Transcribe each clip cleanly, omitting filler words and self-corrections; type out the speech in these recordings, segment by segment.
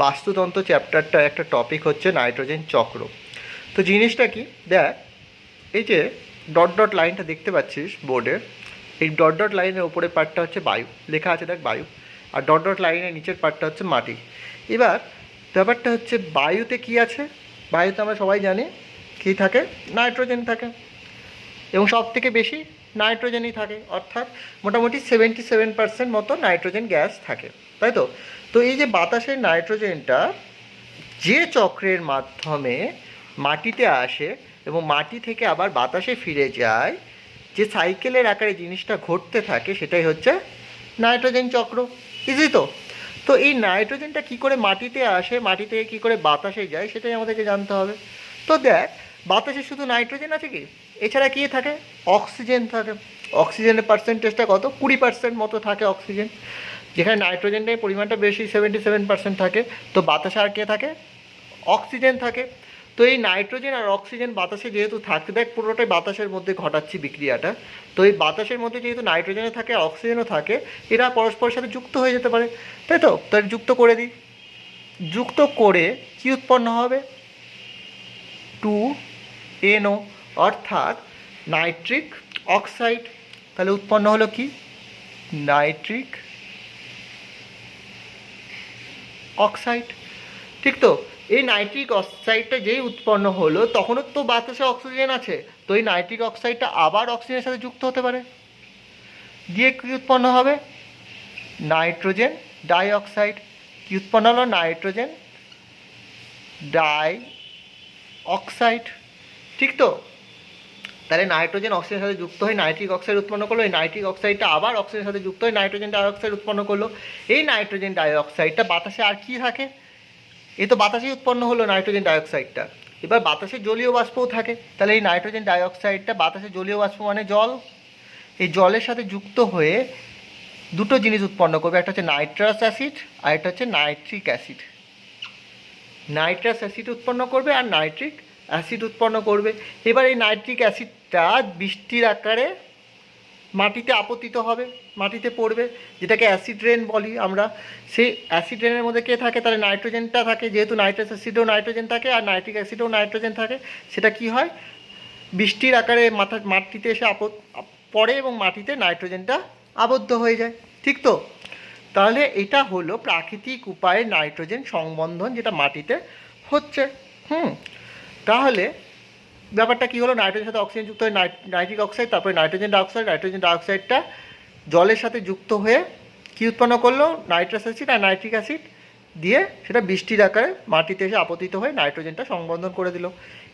বাস্তুতন্ত্র চ্যাপ্টারটার একটা টপিক হচ্ছে নাইট্রোজেন চক্র। তো জিনিসটা কি দেখ, এই যে ডট ডট লাইনটা দেখতে পাচ্ছিস বোর্ডে, এই ডট ডট লাইনের ওপরের পার্টটা হচ্ছে বায়ু, লেখা আছে দেখ বায়ু, আর ডট ডট লাইনের নিচের পার্টটা হচ্ছে মাটি। এবার ব্যাপারটা হচ্ছে বায়ুতে কি আছে, বায়ুতে আমরা সবাই জানি কী থাকে, নাইট্রোজেন থাকে, এবং সব থেকে বেশি নাইট্রোজেনই থাকে, অর্থাৎ মোটামুটি 77% মতো নাইট্রোজেন গ্যাস থাকে, তাই তো। তো এই যে বাতাসের নাইট্রোজেনটা যে চক্রের মাধ্যমে মাটিতে আসে এবং মাটি থেকে আবার বাতাসে ফিরে যায়, যে সাইকেলের আকারে জিনিসটা ঘটতে থাকে, সেটাই হচ্ছে নাইট্রোজেন চক্র। ইজি তো। তো এই নাইট্রোজেনটা কি করে মাটিতে আসে, মাটি থেকে কী করে বাতাসে যায়, সেটাই আমাদেরকে জানতে হবে। তো দেখ, বাতাসে শুধু নাইট্রোজেন আছে কি, এছাড়া কী থাকে, অক্সিজেন থাকে। অক্সিজেনের পার্সেন্টেজটা কত, 20% মতো থাকে অক্সিজেন, যেখানে নাইট্রোজেনের পরিমাণটা বেশি 77% থাকে। তো বাতাসে আর কে থাকে, অক্সিজেন থাকে। তো এই নাইট্রোজেন আর অক্সিজেন বাতাসে যেহেতু থাকে, দেখ পুরোটাই বাতাসের মধ্যে ঘটাচ্ছি বিক্রিয়াটা, তো এই বাতাসের মধ্যে যেহেতু নাইট্রোজেনও থাকে অক্সিজেনও থাকে, এরা পরস্পরের সাথে যুক্ত হয়ে যেতে পারে, তাই তো। তাই যুক্ত করে দিই, যুক্ত করে কি উৎপন্ন হবে, 2NO, অর্থাৎ নাইট্রিক অক্সাইড। তাহলে উৎপন্ন হলো কি, নাইট্রিক অক্সাইড, ঠিক তো। এই নাইট্রিক অক্সাইডটা যেই উৎপন্ন হলো, তখনও তো বাতাসে অক্সিজেন আছে, তো এই নাইট্রিক অক্সাইডটা আবার অক্সিজেনের সাথে যুক্ত হতে পারে, দিয়ে কী উৎপন্ন হবে, নাইট্রোজেন ডাই অক্সাইড। কী উৎপন্ন হলো, নাইট্রোজেন ডাই অক্সাইড, ঠিক তো। তাহলে নাইট্রোজেন অক্সিজেনের সাথে যুক্ত হয়ে নাইট্রিক অক্সাইড উৎপন্ন করলো, এই নাইট্রিক অক্সাইডটা আবার অক্সিজেনের সাথে যুক্ত হয়ে নাইট্রোজেন ডাই অক্সাইড উৎপন্ন করলো। এই নাইট্রোজেন ডাই অক্সাইডটা বাতাসে আর কি থাকে, এই তো বাতাসেই উৎপন্ন হলো নাইট্রোজেন ডাইঅক্সাইডটা। এবার বাতাসে জলীয় বাষ্পও থাকে, তাহলে এই নাইট্রোজেন ডাইঅক্সাইডটা বাতাসে জলীয় বাষ্প মানে জল, এই জলের সাথে যুক্ত হয়ে দুটো জিনিস উৎপন্ন করবে, একটা হচ্ছে নাইট্রাস অ্যাসিড আর একটা হচ্ছে নাইট্রিক অ্যাসিড। নাইট্রাস অ্যাসিড উৎপন্ন করবে আর নাইট্রিক অ্যাসিড উৎপন্ন করবে। এবার এই নাইট্রিক অ্যাসিডটা বৃষ্টির আকারে মাটিতে আপতিত হবে, মাটিতে পড়বে, যেটাকে অ্যাসিড রেন বলি আমরা। সেই অ্যাসিড রেনের মধ্যে কে থাকে, তাহলে নাইট্রোজেনটা থাকে, যেহেতু নাইট্রাস অ্যাসিডেও নাইট্রোজেন থাকে আর নাইট্রিক অ্যাসিডেও নাইট্রোজেন থাকে। সেটা কি হয়, বৃষ্টির আকারে মাটিতে এসে পড়ে এবং মাটিতে নাইট্রোজেনটা আবদ্ধ হয়ে যায়, ঠিক তো। তাহলে এটা হলো প্রাকৃতিক উপায়ে নাইট্রোজেন সংবন্ধন, যেটা মাটিতে হচ্ছে। তাহলে ব্যাপারটা কী হলো, নাইট্রোজেনের সাথে অক্সিজেন যুক্ত হয়ে নাইট্রিক অক্সাইড, তারপরে নাইট্রোজেন ডাইঅক্সাইড, নাইট্রোজেন ডাইঅক্সাইডটা জলের সাথে যুক্ত হয়ে কী উৎপন্ন করলো, নাইট্রাস অ্যাসিড আর নাইট্রিক অ্যাসিড, দিয়ে সেটা বৃষ্টির আকারে মাটিতে এসে আপতিত হয়ে নাইট্রোজেনটা সংবন্ধন করে দিল।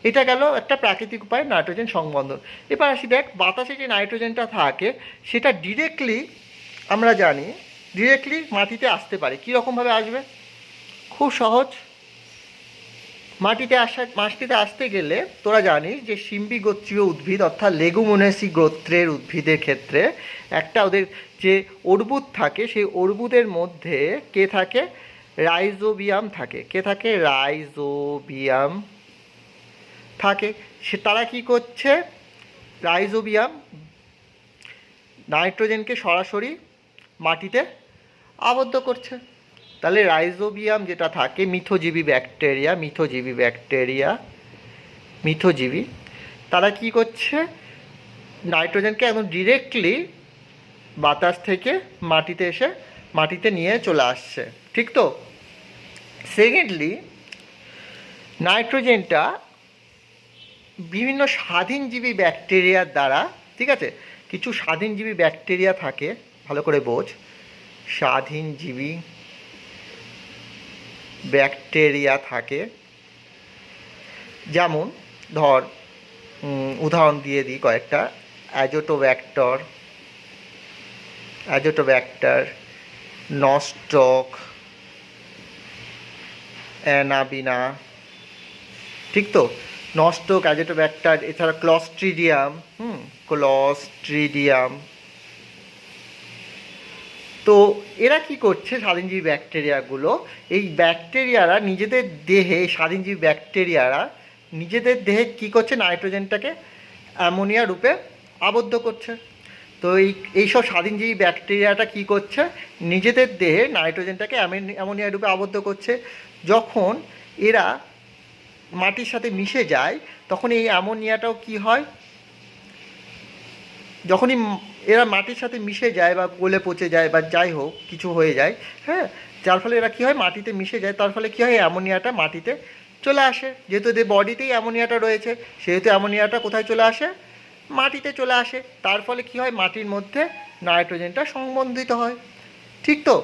এটা গেল একটা প্রাকৃতিক উপায়ে নাইট্রোজেন সংবন্ধন। এবার আসি দেখ, বাতাসে যে নাইট্রোজেনটা থাকে সেটা ডিরেক্টলি আমরা জানি ডিরেক্টলি মাটিতে আসতে পারে। কীরকমভাবে আসবে, খুব সহজ। মাটিতে আসতে গেলে তোরা জানিস যে সিম্বি গোত্রীয় উদ্ভিদ অর্থাৎ লেগুমিনেসি গোত্রের উদ্ভিদের ক্ষেত্রে একটা ওদের যে অর্বুদ থাকে, সেই অর্বুদের মধ্যে কে থাকে, রাইজোবিয়াম থাকে। কে থাকে, রাইজোবিয়াম থাকে। তারা কি করছে, রাইজোবিয়াম নাইট্রোজেনকে সরাসরি মাটিতে আবদ্ধ করছে। তাহলে রাইজোবিয়াম যেটা থাকে, মিথোজীবী, তারা কি করছে, নাইট্রোজেনকে একদম ডিরেক্টলি বাতাস থেকে মাটিতে এসে মাটিতে নিয়ে চলে আসছে, ঠিক তো। সেকেন্ডলি, নাইট্রোজেনটা বিভিন্ন স্বাধীনজীবী ব্যাকটেরিয়ার দ্বারা, ঠিক আছে, কিছু স্বাধীনজীবী ব্যাকটেরিয়া থাকে, ভালো করে বোঝ, স্বাধীনজীবী ব্যাকটেরিয়া থাকে, যেমন ধর উদাহরণ দিয়ে দিই কয়েকটা, অ্যাজোটোব্যাক্টর, নস্টক, অ্যানাবিনা, ঠিক তো। নস্টক, অ্যাজোটোব্যাক্টর, এছাড়া ক্লস্ট্রিডিয়াম। তো এরা কি করছে, স্বাধীনজীবী ব্যাকটেরিয়াগুলো, এই ব্যাকটেরিয়ারা নিজেদের দেহে, স্বাধীনজীবী ব্যাকটেরিয়ারা নিজেদের দেহে কী করছে, নাইট্রোজেনটাকে অ্যামোনিয়া রূপে আবদ্ধ করছে। তো এইসব স্বাধীনজীবী ব্যাকটেরিয়াটা কী করছে, নিজেদের দেহে নাইট্রোজেনটাকে অ্যামোনিয়া রূপে আবদ্ধ করছে। যখন এরা মাটির সাথে মিশে যায় তখন এই অ্যামোনিয়াটাও কি হয়, যখনই এরা মাটির সাথে মিশে যায় বা গলে পচে যায় বা যাই হোক কিছু হয়ে যায়, হ্যাঁ, যার ফলে এরা কী হয়, মাটিতে মিশে যায়, তার ফলে কী হয়, অ্যামোনিয়াটা মাটিতে চলে আসে। যেহেতু এদের বডিতেই অ্যামোনিয়াটা রয়েছে, সেহেতু অ্যামোনিয়াটা কোথায় চলে আসে, মাটিতে চলে আসে। তার ফলে কী হয়, মাটির মধ্যে নাইট্রোজেনটা সংবন্ধিত হয়। ঠিক তো?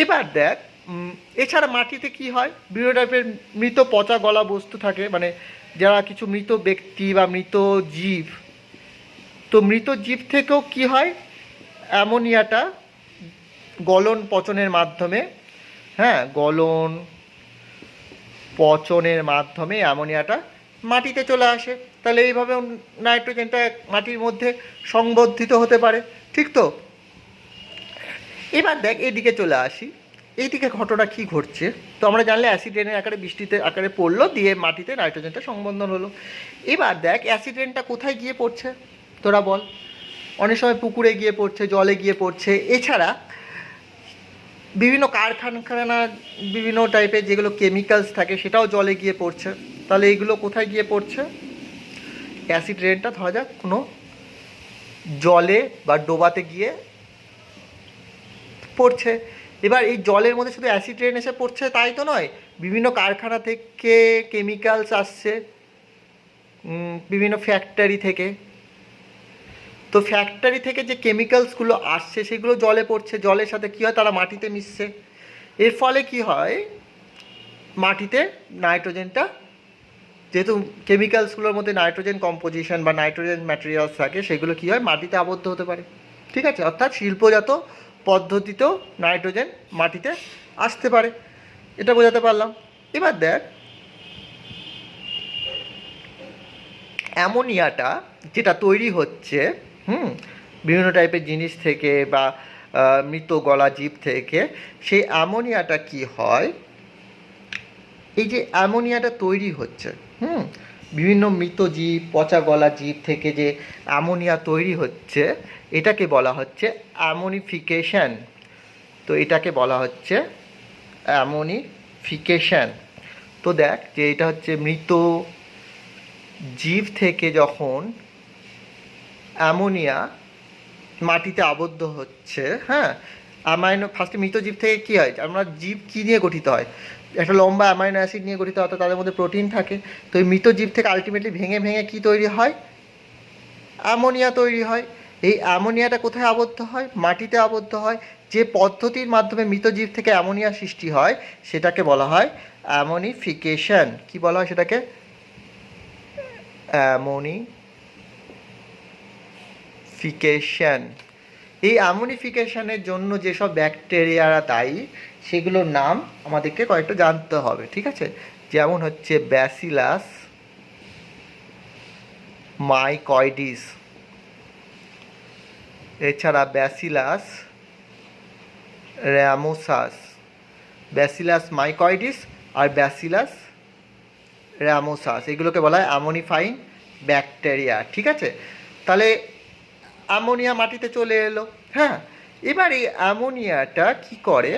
এবার দেখ, এছাড়া মাটিতে কি হয়, বিভিন্ন টাইপের মৃত পচা গলা বস্তু থাকে, মানে যারা কিছু মৃত ব্যক্তি বা মৃত জীব, তো মৃত জীব থেকেও কি হয়, অ্যামোনিয়াটা গলন পচনের মাধ্যমে, হ্যাঁ, গলন পচনের মাধ্যমে অ্যামোনিয়াটা মাটিতে চলে আসে। তাহলে এইভাবে নাইট্রোজেনটা মাটির মধ্যে সংবর্ধিত হতে পারে। ঠিক তো? এবার দেখ এদিকে চলে আসি, এইদিকে ঘটনা কী ঘটছে। তো আমরা জানলে অ্যাসিড রেনের আকারে বৃষ্টিতে আকারে পড়লো, দিয়ে মাটিতে নাইট্রোজেনটা সংবন্ধন হলো। এবার দেখ অ্যাসিড রেনটা কোথায় গিয়ে পড়ছে, তোরা বল। অনেক সময় পুকুরে গিয়ে পড়ছে, জলে গিয়ে পড়ছে, এছাড়া বিভিন্ন কারখানা, বিভিন্ন টাইপের যেগুলো কেমিক্যালস থাকে সেটাও জলে গিয়ে পড়ছে। তাহলে এইগুলো কোথায় গিয়ে পড়ছে, অ্যাসিড রেনটা ধরা যাক কোনো জলে বা ডোবাতে গিয়ে পড়ছে। এবার এই জলের মধ্যে শুধু অ্যাসিড রেন এসে পড়ছে তাই তো নয়, বিভিন্ন কারখানা থেকে কেমিক্যালস আসছে, বিভিন্ন ফ্যাক্টরি থেকে। তো ফ্যাক্টরি থেকে যে কেমিক্যালসগুলো আসছে সেগুলো জলে পড়ছে, জলের সাথে কী হয়, তারা মাটিতে মিশছে। এর ফলে কি হয়, মাটিতে নাইট্রোজেনটা, যেহেতু কেমিক্যালসগুলোর মধ্যে নাইট্রোজেন কম্পোজিশন বা নাইট্রোজেন ম্যাটেরিয়ালস থাকে, সেগুলো কী হয়, মাটিতে আবদ্ধ হতে পারে। ঠিক আছে? অর্থাৎ শিল্পজাত পদ্ধতিতেও নাইট্রোজেন মাটিতে আসতে পারে, এটা বোঝাতে পারলাম। এবার দেখ অ্যামোনিয়াটা যেটা তৈরি হচ্ছে বিভিন্ন টাইপের জিনিস থেকে বা মৃত গলা জীব থেকে, সেই অ্যামোনিয়াটা কি হয়, এই যে অ্যামোনিয়াটা তৈরি হচ্ছে বিভিন্ন মৃত জীব, পচা গলা জীব থেকে যে অ্যামোনিয়া তৈরি হচ্ছে, এটাকে বলা হচ্ছে অ্যামোনিফিকেশন। তো এটাকে বলা হচ্ছে অ্যামোনিফিকেশন। তো দেখ যে এটা হচ্ছে মৃত জীব থেকে যখন অ্যামোনিয়া মাটিতে আবদ্ধ হচ্ছে, হ্যাঁ, ফার্স্টে মৃত জীব থেকে কী হয়, আমরা জীব কী নিয়ে গঠিত হয়, একটা লম্বা অ্যামাইনো অ্যাসিড নিয়ে গঠিত, অর্থাৎ তাদের মধ্যে প্রোটিন থাকে। তো এই মৃত জীব থেকে আলটিমেটলি ভেঙে ভেঙে কী তৈরি হয়, অ্যামোনিয়া তৈরি হয়। এই অ্যামোনিয়াটা কোথায় আবদ্ধ হয়, মাটিতে আবদ্ধ হয়। যে পদ্ধতির মাধ্যমে মৃত জীব থেকে অ্যামোনিয়া সৃষ্টি হয় সেটাকে বলা হয় অ্যামোনিফিকেশন। কি বলা হয় সেটাকে, অ্যামোনিফিকেশন। এই অ্যামোনিফিকেশনের জন্য যেসব ব্যাকটেরিয়ারা দায়ী সেগুলোর নাম আমাদেরকে কয়েকটা জানতে হবে। ঠিক আছে? যেমন হচ্ছে ব্যাসিলাস মাইকয়েডিস, এছাড়া ব্যাসিলাস র্যামোসাস, ব্যাসিলাস মাইকয়েডিস আর ব্যাসিলাস র্যামোসাস, এগুলোকে বলা হয় অ্যামোনিফাইং ব্যাকটেরিয়া। ঠিক আছে? তাহলে অ্যামোনিয়া মাটিতে চলে এলো। হ্যাঁ, এবার এই অ্যামোনিয়াটা কি করে,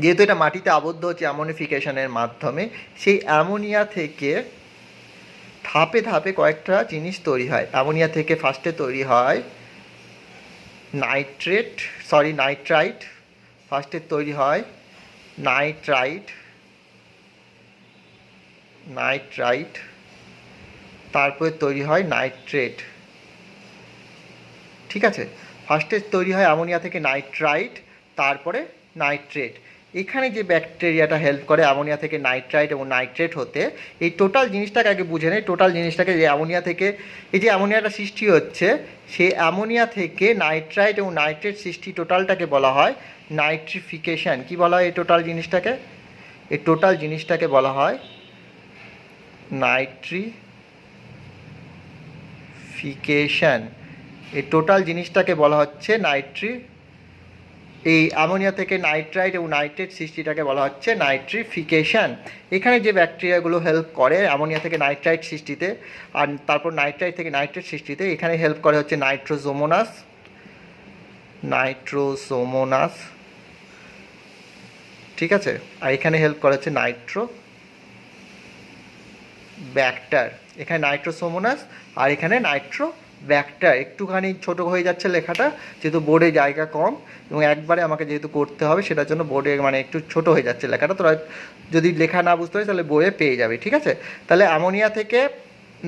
যেহেতু এটা মাটিতে আবদ্ধ হচ্ছে অ্যামোনিফিকেশনের মাধ্যমে, সেই অ্যামোনিয়া থেকে ধাপে ধাপে কয়েকটা জিনিস তৈরি হয়। অ্যামোনিয়া থেকে ফার্স্টে তৈরি হয় নাইট্রাইট। ফার্স্টে তৈরি হয় নাইট্রাইট, তারপরে তৈরি হয় নাইট্রেট। ঠিক আছে? ফার্স্টে তৈরি হয় অ্যামোনিয়া থেকে নাইট্রাইট, তারপরে নাইট্রেট। এখানে যে ব্যাকটেরিয়াটা হেল্প করে অ্যামোনিয়া থেকে নাইট্রাইট এবং নাইট্রেট হতে, এই টোটাল জিনিসটাকে আগে বুঝে নেই। টোটাল জিনিসটাকে, যে অ্যামোনিয়া থেকে এই যে অ্যামোনিয়াটা সৃষ্টি হচ্ছে, সেই অ্যামোনিয়া থেকে নাইট্রাইট এবং নাইট্রেট সৃষ্টি, টোটালটাকে বলা হয় নাইট্রিফিকেশন। কি বলা হয় এই টোটাল জিনিসটাকে, এই টোটাল জিনিসটাকে বলা হয় নাইট্রিফিকেশন। এই টোটাল জিনিসটাকে বলা হচ্ছে এই অ্যামোনিয়া থেকে নাইট্রাইট এবং নাইট্রেট সৃষ্টিটাকে বলা হচ্ছে নাইট্রিফিকেশন। এখানে যে ব্যাকটেরিয়াগুলো হেল্প করে অ্যামোনিয়া থেকে নাইট্রাইট সৃষ্টিতে আর তারপর নাইট্রাইট থেকে নাইট্রেট সৃষ্টিতে, এখানে হেল্প করে হচ্ছে নাইট্রোজোমোনাস, ঠিক আছে। আর এখানে হেল্প করে হচ্ছে ব্যাক্টার, এখানে নাইট্রোসোমোনাস আর এখানে ব্যাক্টার। একটুখানি ছোট হয়ে যাচ্ছে লেখাটা যেহেতু বোর্ডে জায়গা কম এবং একবারে আমাকে যেহেতু করতে হবে সেটার জন্য বোর্ডে মানে একটু ছোট হয়ে যাচ্ছে লেখাটা। তোরা যদি লেখা না বুঝতে পারিস তাহলে বইয়ে পেয়ে যাবে, ঠিক আছে। তাহলে অ্যামোনিয়া থেকে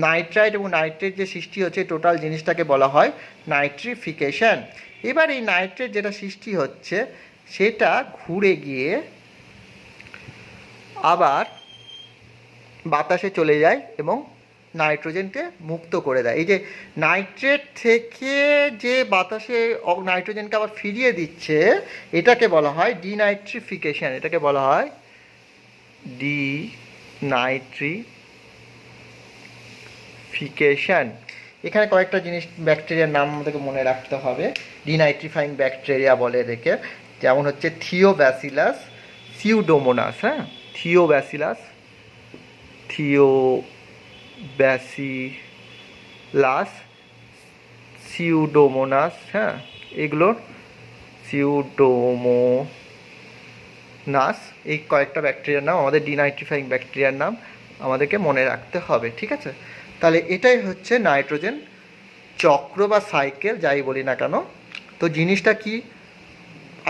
নাইট্রাইট এবং নাইট্রেট যে সৃষ্টি হচ্ছে টোটাল জিনিসটাকে বলা হয় নাইট্রিফিকেশন। এবার এই নাইট্রেট যেটা সৃষ্টি হচ্ছে সেটা ঘুরে গিয়ে আবার বাতাসে চলে যায় এবং নাইট্রোজেনকে মুক্ত করে দেয়। এই যে নাইট্রেট থেকে যে বাতাসে নাইট্রোজেনকে আবার ফিরিয়ে দিচ্ছে এটাকে বলা হয় ডিনাইট্রিফিকেশন, এটাকে বলা হয় ডিনাইট্রিফিকেশন। এখানে কয়েকটা জিনিস ব্যাকটেরিয়ার নাম আমাদেরকে মনে রাখতে হবে। ডিনাইট্রিফাইং ব্যাকটেরিয়া বলে এদেরকে, যেমন হচ্ছে থিওব্যাসিলাস সিউডোমোনাস, হ্যাঁ, থিওব্যাসিলাস সিউডোমোনাস, হ্যাঁ, এগুলোর সিউডোমোনাস, এই কয়েকটা ব্যাকটেরিয়ার নাম আমাদের ডিনাইট্রিফাইং ব্যাকটেরিয়ার নাম আমাদেরকে মনে রাখতে হবে, ঠিক আছে। তাহলে এটাই হচ্ছে নাইট্রোজেন চক্র বা সাইকেল, যাই বলি না কেন। তো জিনিসটা কি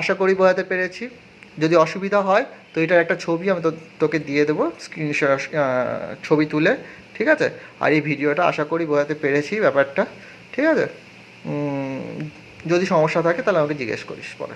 আশা করি বোঝাতে পেরেছি। যদি অসুবিধা হয় তো এটার একটা ছবি আমি তোকে দিয়ে দেবো স্ক্রিনশট, ছবি তুলে, ঠিক আছে। আর এই ভিডিওটা আশা করি বোঝাতে পেরেছি ব্যাপারটা, ঠিক আছে। যদি সমস্যা থাকে তাহলে আমাকে জিজ্ঞেস করিস পরে।